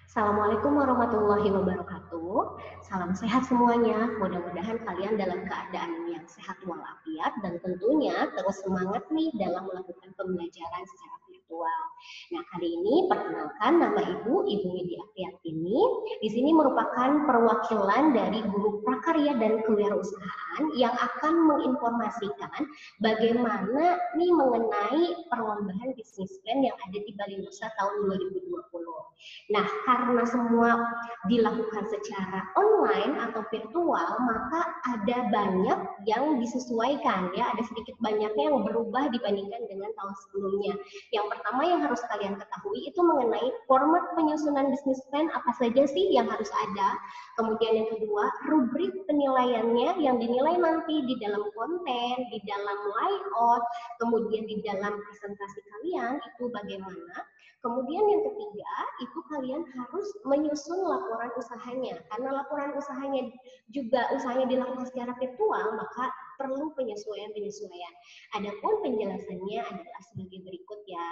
Assalamualaikum warahmatullahi wabarakatuh. Salam sehat semuanya. Mudah-mudahan kalian dalam keadaan yang sehat walafiat dan tentunya terus semangat nih dalam melakukan pembelajaran secara virtual. Nah, kali ini perkenalkan nama Ibu Widi Apriatini. Di sini merupakan perwakilan dari guru prakarya dan kewirausahaan yang akan menginformasikan bagaimana nih mengenai perlombaan bisnis plan yang ada di Bali Nusa tahun 2020. Nah, karena semua dilakukan secara online atau virtual, maka ada banyak yang disesuaikan ya, ada sedikit banyaknya yang berubah dibandingkan dengan tahun sebelumnya. Yang pertama yang harus kalian ketahui itu mengenai format penyusunan bisnis plan apa saja sih yang harus ada. Kemudian yang kedua, rubrik penilaiannya yang dinilai nanti di dalam konten, di dalam layout, kemudian di dalam presentasi kalian itu bagaimana. Kemudian yang ketiga, itu kalian harus menyusun laporan usahanya. Karena laporan usahanya dilakukan secara virtual, maka perlu penyesuaian-penyesuaian. Adapun penjelasannya adalah sebagai berikut ya.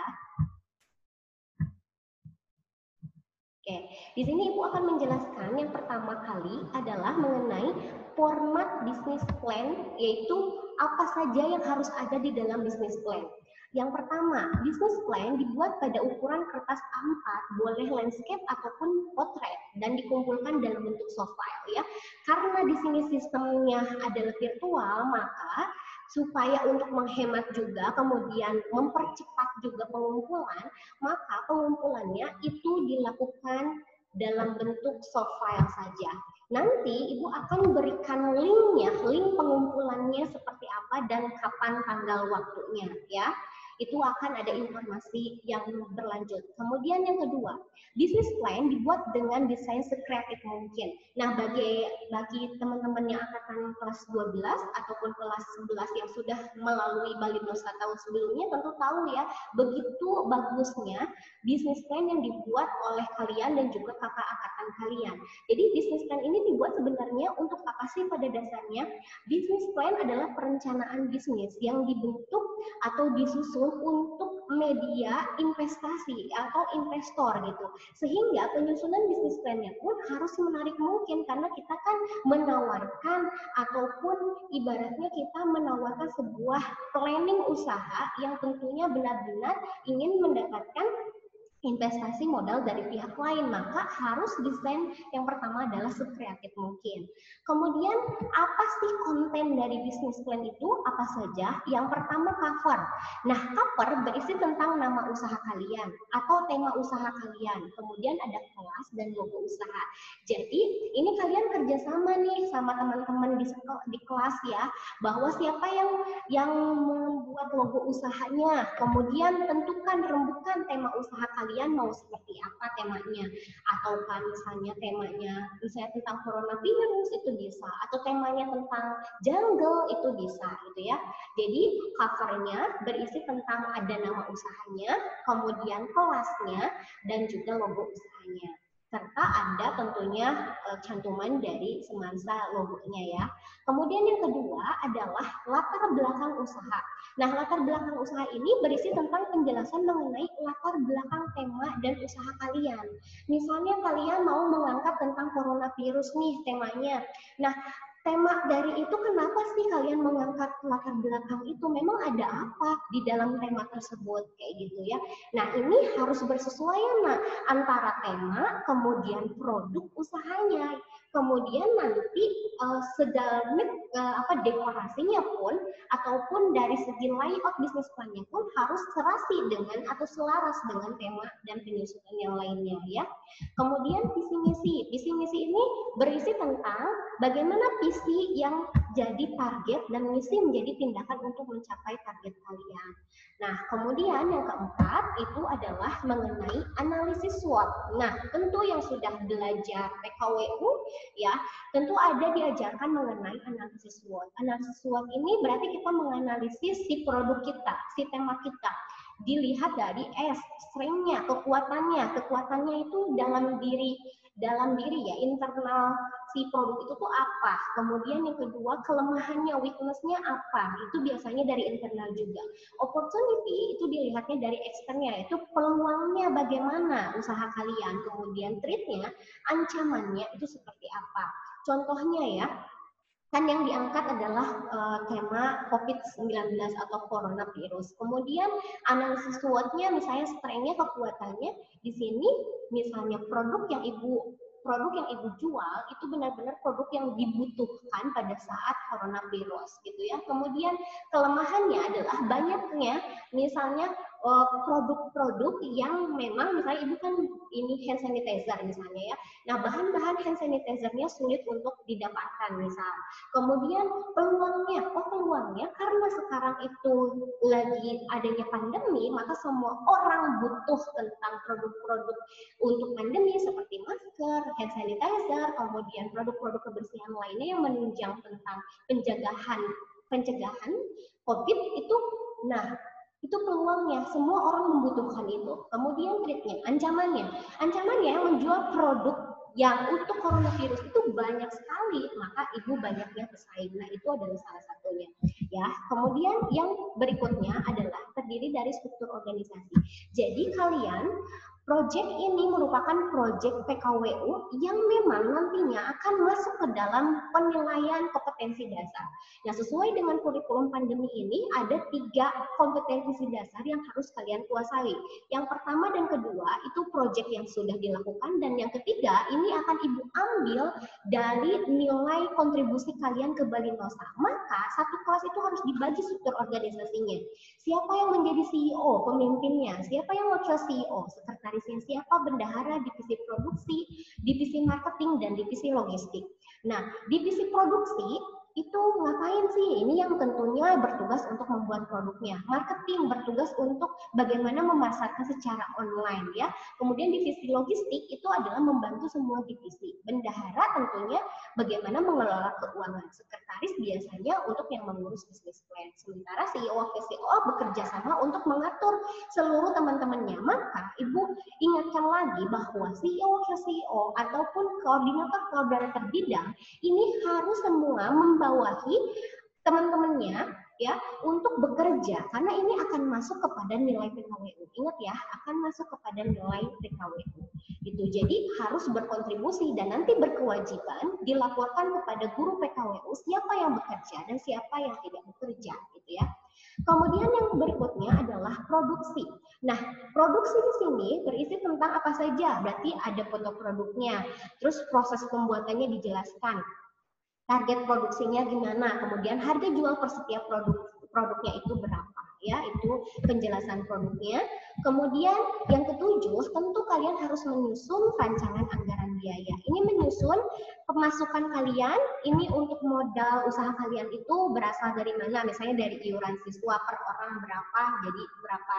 Oke, di sini Ibu akan menjelaskan yang pertama kali adalah mengenai format bisnis plan, yaitu apa saja yang harus ada di dalam bisnis plan. Yang pertama, bisnis plan dibuat pada ukuran kertas A4, boleh landscape ataupun potret, dan dikumpulkan dalam bentuk soft file ya. Karena di sini sistemnya adalah virtual, maka supaya untuk menghemat juga, kemudian mempercepat juga pengumpulan, maka pengumpulannya itu dilakukan dalam bentuk soft file saja. Nanti Ibu akan berikan linknya, link pengumpulannya seperti apa dan kapan tanggal waktunya ya. Itu akan ada informasi yang berlanjut. Kemudian yang kedua, bisnis plan dibuat dengan desain sekreatif mungkin. Nah, bagi teman-teman yang angkatan kelas 12 ataupun kelas 11 yang sudah melalui Bali Nusa tahun sebelumnya tentu tahu ya, begitu bagusnya bisnis plan yang dibuat oleh kalian dan juga kakak angkatan kalian. Jadi bisnis plan ini dibuat sebenarnya untuk apa sih pada dasarnya? Bisnis plan adalah perencanaan bisnis yang dibentuk atau disusun untuk media investasi atau investor gitu. Sehingga penyusunan bisnis plan-nya pun harus menarik mungkin karena kita kan menawarkan ataupun ibaratnya kita menawarkan sebuah planning usaha yang tentunya benar-benar ingin mendapatkan investasi modal dari pihak lain, maka harus desain yang pertama adalah sekreatif mungkin. Kemudian apa sih konten dari bisnis plan itu? Apa saja? Yang pertama cover. Nah, cover berisi tentang nama usaha kalian atau tema usaha kalian. Kemudian ada kelas dan logo usaha. Jadi ini kalian kerjasama nih sama teman-teman di kelas ya, bahwa siapa yang membuat logo usahanya. Kemudian tentukan rembukan tema usaha kalian mau seperti apa temanya, atau kan misalnya temanya misalnya tentang coronavirus itu bisa, atau temanya tentang jungle itu bisa gitu ya. Jadi covernya berisi tentang ada nama usahanya, kemudian kelasnya dan juga logo usahanya, serta ada tentunya cantuman dari semansa logonya ya. Kemudian yang kedua adalah latar belakang usaha. Nah, latar belakang usaha ini berisi tentang penjelasan mengenai latar belakang tema dan usaha kalian. Misalnya kalian mau mengangkat tentang coronavirus nih temanya. Nah, tema dari itu kenapa sih kalian mengangkat latar belakang itu? Memang ada apa di dalam tema tersebut kayak gitu ya. Nah, ini harus bersesuaian antara tema kemudian produk usahanya. Kemudian nanti segala dekorasinya pun ataupun dari segi layout bisnis plannya pun harus serasi dengan atau selaras dengan tema dan penyusunan yang lainnya ya. Kemudian visi misi ini berisi tentang bagaimana visi yang jadi target dan misi menjadi tindakan untuk mencapai target kalian. Nah, kemudian yang keempat itu adalah mengenai analisis SWOT. Nah, tentu yang sudah belajar PKWU ya, tentu ada diajarkan mengenai analisis SWOT. Analisis SWOT ini berarti kita menganalisis si produk kita, si tema kita. dilihat dari strength-nya, kekuatannya itu dalam diri ya, internal si produk itu tuh apa. Kemudian yang kedua, kelemahannya, weakness-nya apa. Itu biasanya dari internal juga. Opportunity itu dilihatnya dari eksternnya, itu peluangnya bagaimana usaha kalian. Kemudian threat-nya, ancamannya itu seperti apa. Contohnya ya, kan yang diangkat adalah tema COVID-19 atau coronavirus. Kemudian analisis SWOT-nya, misalnya strength-nya, kekuatannya, di sini misalnya produk yang ibu jual itu benar-benar produk yang dibutuhkan pada saat coronavirus gitu ya. Kemudian kelemahannya adalah banyaknya misalnya produk-produk yang memang misalnya ibu kan ini hand sanitizer misalnya ya. Nah, bahan-bahan hand sanitizer-nya sulit untuk didapatkan misal. Kemudian peluangnya karena sekarang itu lagi adanya pandemi, maka semua orang butuh tentang produk-produk untuk pandemi seperti masker, hand sanitizer, kemudian produk-produk kebersihan lainnya yang menunjang tentang pencegahan COVID itu. Nah, itu peluangnya, semua orang membutuhkan itu. Kemudian threat-nya, ancamannya menjual produk yang untuk coronavirus itu banyak sekali, maka ibu banyaknya pesaing. Nah, itu adalah salah satunya ya. Kemudian yang berikutnya adalah terdiri dari struktur organisasi. Jadi kalian Project ini merupakan project PKWU yang memang nantinya akan masuk ke dalam penilaian kompetensi dasar. Nah, sesuai dengan kurikulum pandemi ini, ada 3 kompetensi dasar yang harus kalian kuasai. Yang pertama dan kedua itu project yang sudah dilakukan, dan yang ketiga ini akan ibu ambil dari nilai kontribusi kalian ke Balinosa. Maka satu kelas itu harus dibagi struktur organisasinya. Siapa yang menjadi CEO, pemimpinnya, siapa yang wakil CEO, sekretarisnya siapa, bendahara, divisi produksi, divisi marketing, dan divisi logistik. Nah, divisi produksi itu ngapain sih? Ini yang tentunya bertugas untuk membuat produknya. Marketing bertugas untuk bagaimana memasarkan secara online ya. Kemudian divisi logistik itu adalah membantu semua divisi. Bendahara tentunya bagaimana mengelola keuangan. Sekretaris biasanya untuk yang mengurus bisnis plan. Sementara CEO wakil CEO bekerja sama untuk mengatur seluruh teman-temannya. Maka ibu ingatkan lagi bahwa CEO wakil CEO ataupun koordinator bidang ini harus semua membawahi teman-temannya ya untuk bekerja, karena ini akan masuk kepada nilai PKWU. Ingat ya, akan masuk kepada nilai PKWU. Itu jadi harus berkontribusi dan nanti berkewajiban dilaporkan kepada guru PKWU siapa yang bekerja dan siapa yang tidak bekerja gitu ya. Kemudian yang berikutnya adalah produksi. Nah, produksi di sini berisi tentang apa saja? Berarti ada foto produknya, terus proses pembuatannya dijelaskan, target produksinya gimana, kemudian harga jual per setiap produknya itu berapa ya, itu penjelasan produknya. Kemudian yang ketujuh, tentu kalian harus menyusun rancangan anggaran biaya. Ini menyusun pemasukan kalian, ini untuk modal usaha kalian itu berasal dari mana, misalnya dari iuran siswa per orang berapa, jadi berapa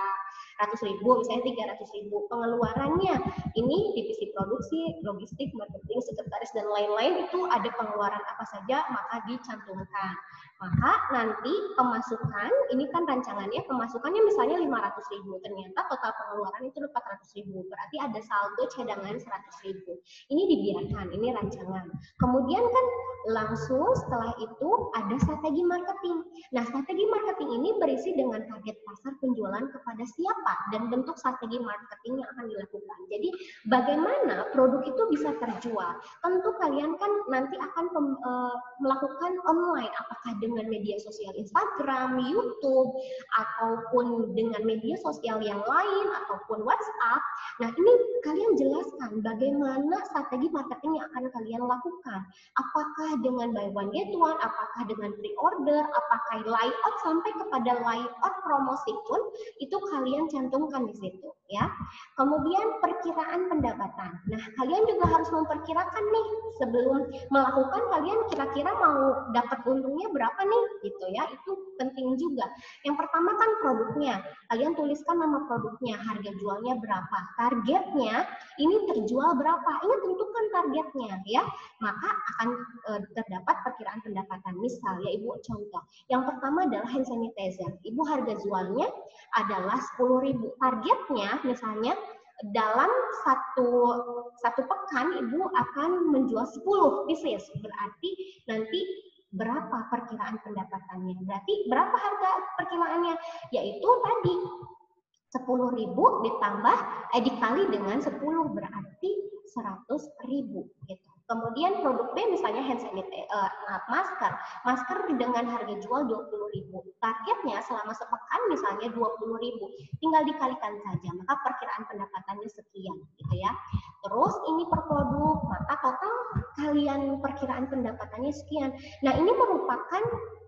ratus ribu, misalnya 300.000. Pengeluarannya ini divisi produksi, logistik, marketing, sekretaris, dan lain-lain itu ada pengeluaran apa saja, maka dicantumkan. Maka nanti pemasukan, ini kan rancangannya, pemasukannya misalnya 500.000, ternyata total pengeluaran itu 400.000, berarti ada saldo cadangan 100.000. Ini dibiarkan, ini rancangan. Kemudian kan langsung setelah itu ada strategi marketing. Nah, strategi marketing ini berisi dengan target pasar, penjualan kepada siapa, dan bentuk strategi marketing yang akan dilakukan. Jadi bagaimana produk itu bisa terjual. Tentu kalian kan nanti akan melakukan online, apakah dengan media sosial Instagram, YouTube, ataupun dengan media sosial yang lain, ataupun WhatsApp. Nah, ini kalian jelaskan bagaimana strategi marketing yang akan kalian lakukan. Apakah dengan buy one get one, apakah dengan pre-order, apakah layout, sampai kepada layout promosi pun itu kalian cantumkan di situ ya. Kemudian perkiraan pendapatan. Nah, kalian juga harus memperkirakan nih sebelum melakukan, kalian kira-kira mau dapat untungnya berapa nih gitu ya. Itu penting juga. Yang pertama kan produknya. Kalian tuliskan nama produknya, harga jualnya berapa, targetnya ini terjual berapa. Ingat, tentukan targetnya ya. Maka akan terdapat perkiraan pendapatan. Misal ya Ibu contoh, yang pertama adalah hand sanitizer. Ibu harga jualnya adalah 10.000. Targetnya misalnya dalam satu pekan Ibu akan menjual 10 pieces. Berarti nanti berapa perkiraan pendapatannya? Berarti berapa harga perkiraannya? Yaitu tadi 10.000 dikali dengan 10 berarti 100.000 gitu. Kemudian produk B misalnya hand sanitizer, masker. Masker dengan harga jual 20.000. Targetnya selama sepekan misalnya 20.000. Tinggal dikalikan saja, maka perkiraan pendapatannya sekian gitu ya. Terus ini per produk, maka total kalian perkiraan pendapatannya sekian. Nah, ini merupakan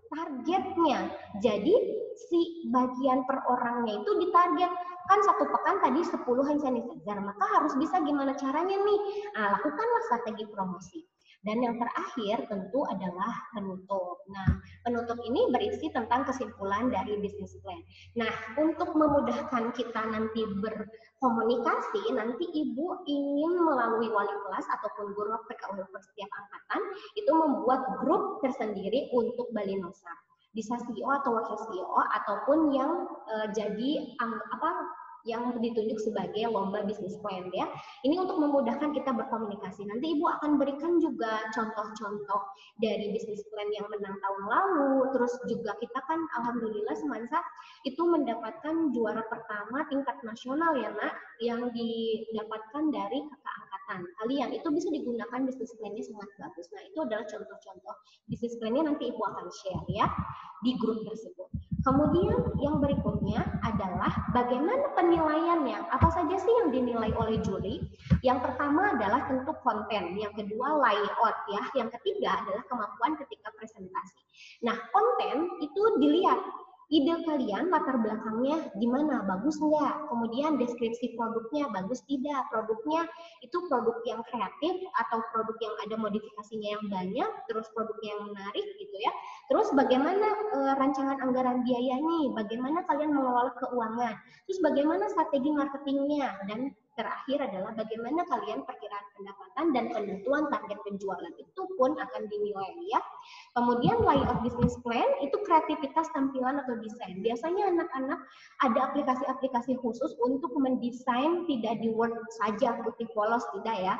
targetnya. Jadi si bagian per orangnya itu ditarget. Kan satu pekan tadi 10 hand sanitizer, maka harus bisa gimana caranya nih? Nah, lakukanlah strategi promosi. Dan yang terakhir tentu adalah penutup. Nah, penutup ini berisi tentang kesimpulan dari bisnis plan. Nah, untuk memudahkan kita nanti berkomunikasi, nanti Ibu ingin melalui wali kelas ataupun guru PKU per setiap angkatan, itu membuat grup tersendiri untuk Balinosa. Bisa CEO atau wakil CEO ataupun yang jadi yang ditunjuk sebagai lomba bisnis plan ya. Ini untuk memudahkan kita berkomunikasi. Nanti Ibu akan berikan juga contoh-contoh dari bisnis plan yang menang tahun lalu. Terus juga kita kan alhamdulillah Semansa itu mendapatkan juara pertama tingkat nasional ya Nak, yang didapatkan dari kakak angkatan kalian. Itu bisa digunakan bisnis plan-nya sangat bagus. Nah, itu adalah contoh-contoh bisnis plan-nya nanti Ibu akan share ya di grup tersebut. Kemudian yang berikutnya adalah bagaimana penilaiannya. Apa saja sih yang dinilai oleh juri? Yang pertama adalah tentu konten, yang kedua layout ya, yang ketiga adalah kemampuan ketika presentasi. Nah, konten itu dilihat ide kalian latar belakangnya gimana, bagus nggak? Kemudian deskripsi produknya bagus tidak? Produknya itu produk yang kreatif atau produk yang ada modifikasinya yang banyak, terus produk yang menarik gitu ya. Terus bagaimana rancangan anggaran biaya nih? Bagaimana kalian mengelola keuangan? Terus bagaimana strategi marketingnya? Dan terakhir adalah bagaimana kalian perkiraan pendapatan dan penentuan target penjualan itu pun akan dinilai ya. Kemudian layout business plan itu kreativitas tampilan atau desain. Biasanya anak-anak ada aplikasi-aplikasi khusus untuk mendesain tidak di Word saja putih polos tidak ya.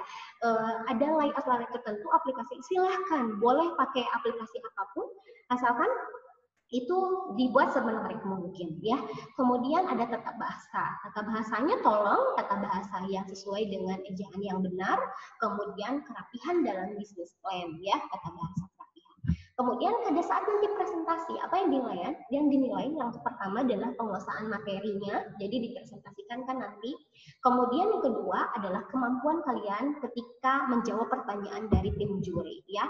Ada layout tertentu aplikasi, silahkan boleh pakai aplikasi apapun asalkan itu dibuat semenarik mungkin ya. Kemudian ada tata bahasa. Tata bahasanya tolong tata bahasa yang sesuai dengan ejaan yang benar, kemudian kerapihan dalam bisnis plan ya, tata bahasa kerapihan. Kemudian pada saat nanti presentasi, apa yang dinilai? Yang dinilai yang pertama adalah penguasaan materinya, jadi dipresentasikan kan nanti. Kemudian yang kedua adalah kemampuan kalian ketika menjawab pertanyaan dari tim juri ya.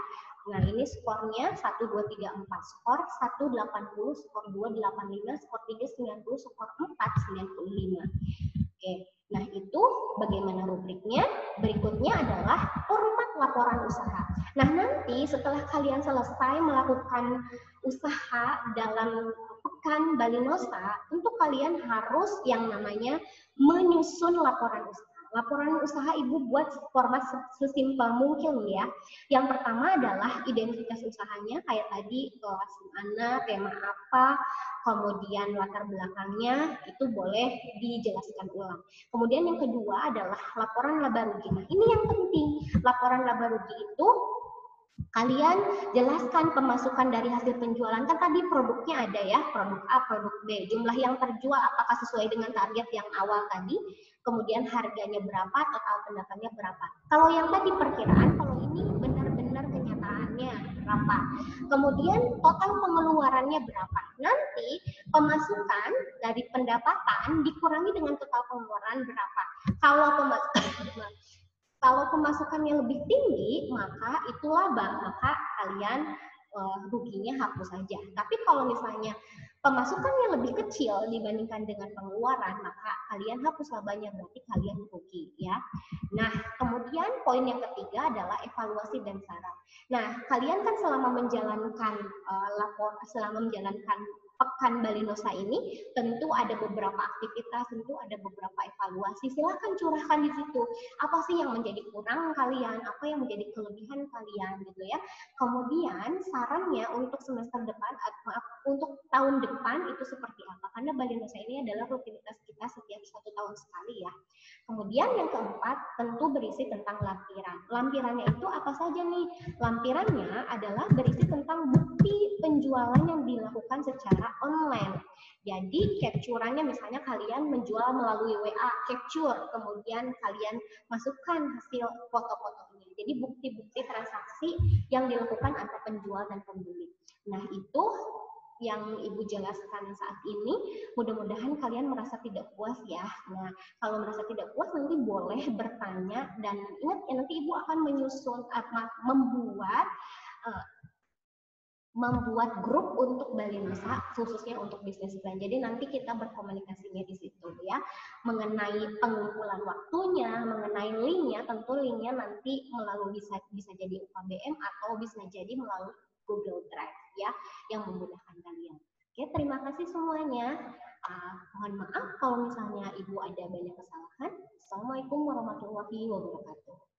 Nah, ini skornya 1, 2, 3, 4. Skor 1, 80, skor 2, 85, skor 3, 90, skor 4, 95. Oke, nah itu bagaimana rubriknya? Berikutnya adalah format laporan usaha. Nah, nanti setelah kalian selesai melakukan usaha dalam pekan Balinosa, untuk kalian harus yang namanya menyusun laporan usaha. Laporan usaha Ibu buat format sesimpel mungkin ya. Yang pertama adalah identitas usahanya, kayak tadi kelas mana, tema apa, kemudian latar belakangnya, itu boleh dijelaskan ulang. Kemudian yang kedua adalah laporan laba rugi. Nah, ini yang penting. Laporan laba rugi itu kalian jelaskan pemasukan dari hasil penjualan. Kan tadi produknya ada ya, produk A, produk B. Jumlah yang terjual apakah sesuai dengan target yang awal tadi. Kemudian harganya berapa, total pendapatannya berapa. Kalau yang tadi perkiraan, kalau ini benar-benar kenyataannya berapa. Kemudian total pengeluarannya berapa. Nanti pemasukan dari pendapatan dikurangi dengan total pengeluaran berapa. Kalau pemasukannya lebih tinggi, maka itu laba, maka kalian ruginya hapus saja. Tapi kalau misalnya pemasukannya lebih kecil dibandingkan dengan pengeluaran, maka kalian hapus labanya, berarti kalian rugi ya. Nah, kemudian poin yang ketiga adalah evaluasi dan saran. Nah, kalian kan selama menjalankan Pekan Bali Nusa ini tentu ada beberapa aktivitas, tentu ada beberapa evaluasi. Silahkan curahkan di situ. Apa sih yang menjadi kurang kalian? Apa yang menjadi kelebihan kalian gitu ya. Kemudian sarannya untuk semester depan, maaf, untuk tahun depan itu seperti apa? Karena Bali Nusa ini adalah rutinitas kita setiap 1 tahun sekali ya. Kemudian yang keempat tentu berisi tentang lampiran. Lampirannya itu apa saja nih? Lampirannya adalah berisi tentang bukti penjualan yang dilakukan secara online. Jadi capturannya misalnya kalian menjual melalui WA, capture, kemudian kalian masukkan hasil foto-fotonya. Jadi bukti-bukti transaksi yang dilakukan antara penjual dan pembeli. Nah, itu yang Ibu jelaskan saat ini, mudah-mudahan kalian merasa tidak puas ya. Nah, kalau merasa tidak puas nanti boleh bertanya, dan ingat ya nanti Ibu akan menyusun membuat uh, membuat grup untuk Bali Nusa khususnya untuk bisnis plan. Jadi nanti kita berkomunikasinya di situ ya, mengenai pengumpulan waktunya, mengenai linknya. Tentu linknya nanti melalui bisa jadi UKBM atau bisa jadi melalui Google Drive ya, yang memudahkan kalian. Oke, terima kasih semuanya. Mohon maaf kalau misalnya Ibu ada banyak kesalahan. Assalamualaikum warahmatullahi wabarakatuh.